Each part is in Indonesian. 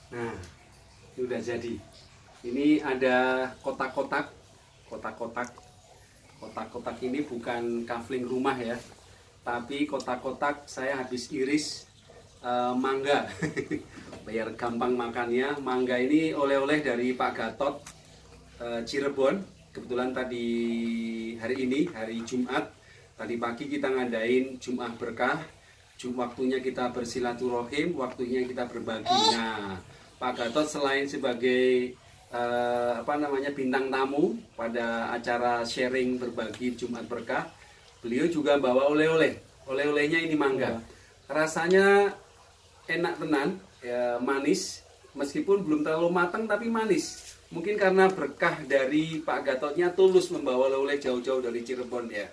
Nah, ini udah jadi. Ini ada kotak-kotak. Kotak-kotak ini bukan kafling rumah ya, tapi kotak-kotak saya habis iris mangga. Biar gampang makannya. Mangga ini oleh-oleh dari Pak Gatot Cirebon. Kebetulan tadi hari ini hari Jumat, tadi pagi kita ngadain Jumat Berkah. Waktunya kita bersilaturahim, waktunya kita berbagi. Nah, Pak Gatot selain sebagai bintang tamu pada acara sharing berbagi Jumat Berkah, beliau juga bawa oleh-oleh. Oleh-olehnya ini mangga. Rasanya enak tenan, ya, manis, meskipun belum terlalu matang tapi manis. Mungkin karena berkah dari Pak Gatotnya tulus membawa oleh-oleh jauh-jauh dari Cirebon ya.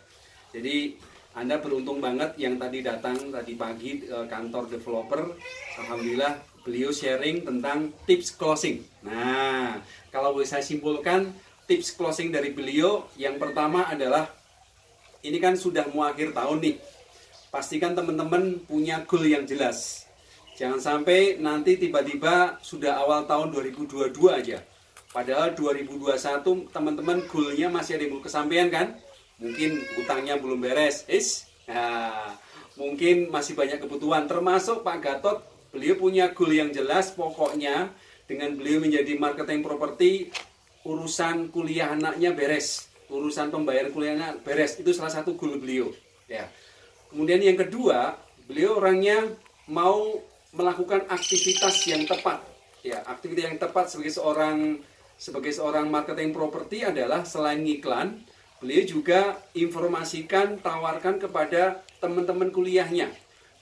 Jadi Anda beruntung banget yang tadi datang tadi pagi kantor developer. Alhamdulillah beliau sharing tentang tips closing. Nah, kalau boleh saya simpulkan tips closing dari beliau, yang pertama adalah ini kan sudah mau akhir tahun nih. Pastikan teman-teman punya goal yang jelas. Jangan sampai nanti tiba-tiba sudah awal tahun 2022 aja. Padahal 2021 teman-teman goalnya masih ada yang belum kesampaian kan? Mungkin utangnya belum beres, nah, mungkin masih banyak kebutuhan. Termasuk Pak Gatot, beliau punya goal yang jelas. Pokoknya dengan beliau menjadi marketing properti, urusan kuliah anaknya beres, urusan pembayaran kuliahnya beres. Itu salah satu goal beliau. Ya. Kemudian yang kedua, beliau orangnya mau melakukan aktivitas yang tepat. Ya, aktivitas yang tepat sebagai seorang marketing properti adalah selain ngiklan, beliau juga informasikan, tawarkan kepada teman-teman kuliahnya.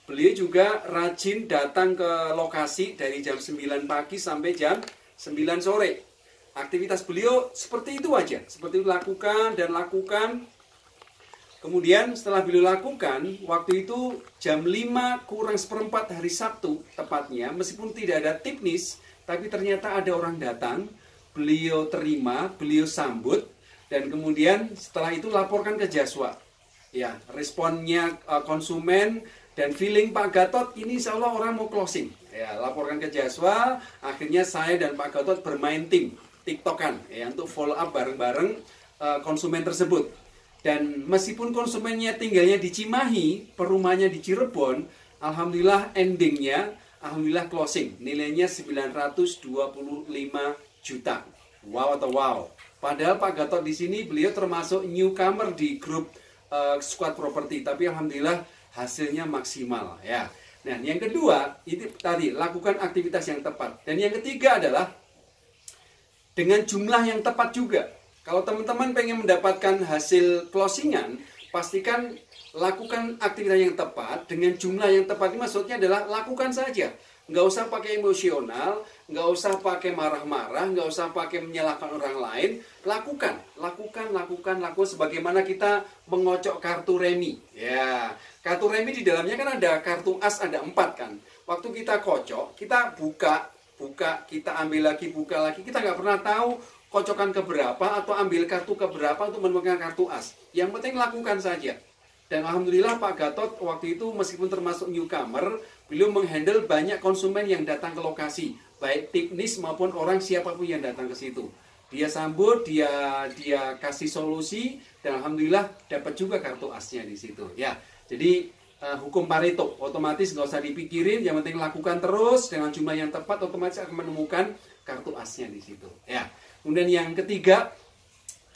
Beliau juga rajin datang ke lokasi dari jam 9 pagi sampai jam 9 sore. Aktivitas beliau seperti itu aja. Seperti itu lakukan dan lakukan. Kemudian setelah beliau lakukan, waktu itu jam 5 kurang seperempat hari Sabtu tepatnya, meskipun tidak ada tipnis, tapi ternyata ada orang datang, beliau terima, beliau sambut, dan kemudian setelah itu laporkan ke Jaswa. Ya, responnya konsumen dan feeling Pak Gatot ini insya Allah orang mau closing. Ya, laporkan ke Jaswa. Akhirnya saya dan Pak Gatot bermain tim TikTokan ya untuk follow up bareng-bareng konsumen tersebut. Dan meskipun konsumennya tinggalnya di Cimahi, perumahannya di Cirebon, alhamdulillah endingnya alhamdulillah closing. Nilainya 925 juta. Wow atau wow. Padahal Pak Gatot di sini beliau termasuk newcomer di grup Squad Property, tapi alhamdulillah hasilnya maksimal ya. Nah, yang kedua itu tadi lakukan aktivitas yang tepat, dan yang ketiga adalah dengan jumlah yang tepat juga. Kalau teman-teman pengen mendapatkan hasil closingan, pastikan lakukan aktivitas yang tepat dengan jumlah yang tepat. Ini maksudnya adalah lakukan saja. Nggak usah pakai emosional, nggak usah pakai marah-marah, nggak usah pakai menyalahkan orang lain. Lakukan sebagaimana kita mengocok kartu remi. Ya, kartu remi di dalamnya kan ada kartu as, ada 4 kan. Waktu kita kocok, kita buka, kita ambil lagi, buka lagi. Kita nggak pernah tahu kocokan keberapa atau ambil kartu keberapa untuk menemukan kartu as. Yang penting lakukan saja. Dan alhamdulillah Pak Gatot waktu itu meskipun termasuk newcomer, beliau menghandle banyak konsumen yang datang ke lokasi, baik teknis maupun orang siapapun yang datang ke situ. Dia sambut, dia kasih solusi, dan alhamdulillah dapat juga kartu asnya di situ. Ya, jadi hukum Pareto, otomatis nggak usah dipikirin, yang penting lakukan terus dengan jumlah yang tepat, otomatis akan menemukan kartu asnya di situ. Ya, kemudian yang ketiga,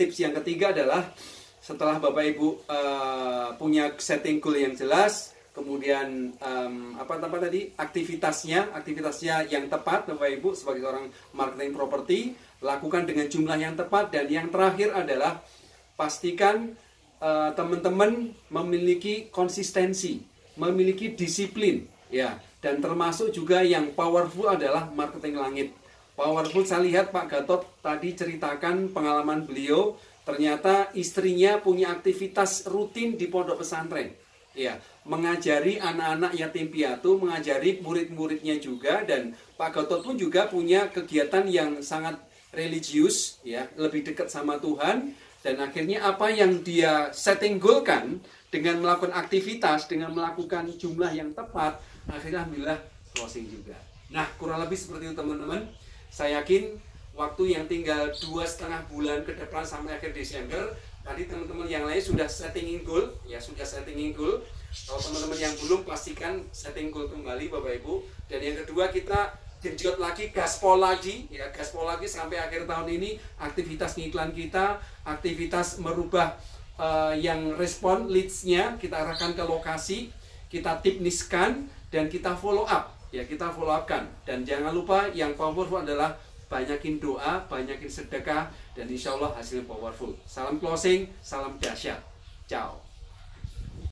tips yang ketiga adalah setelah Bapak Ibu punya setting goal yang jelas, kemudian aktivitasnya yang tepat Bapak Ibu sebagai seorang marketing properti, lakukan dengan jumlah yang tepat, dan yang terakhir adalah pastikan teman-teman memiliki konsistensi, memiliki disiplin ya, dan termasuk juga yang powerful adalah marketing langit. Powerful, saya lihat Pak Gatot tadi ceritakan pengalaman beliau. Ternyata istrinya punya aktivitas rutin di pondok pesantren. Ya, mengajari anak-anak yatim piatu, mengajari murid-muridnya juga, dan Pak Gatot pun juga punya kegiatan yang sangat religius, ya, lebih dekat sama Tuhan, dan akhirnya apa yang dia setting goal kan dengan melakukan aktivitas, dengan melakukan jumlah yang tepat, akhirnya alhamdulillah closing juga. Nah, kurang lebih seperti itu teman-teman. Saya yakin waktu yang tinggal 2,5 bulan ke depan sampai akhir Desember, tadi teman-teman yang lain sudah setting goal, ya sudah setting goal. Kalau teman-teman yang belum, pastikan setting goal kembali Bapak Ibu. Dan yang kedua, kita genjot lagi, gaspol lagi, ya gaspol lagi sampai akhir tahun ini. Aktivitas iklan kita, aktivitas merubah yang respon leads-nya, kita arahkan ke lokasi, kita tipniskan, dan kita follow up. Ya, kita follow up kan. Dan jangan lupa yang powerful adalah banyakin doa, banyakin sedekah, dan insya Allah hasilnya powerful. Salam closing, salam dahsyat. Ciao.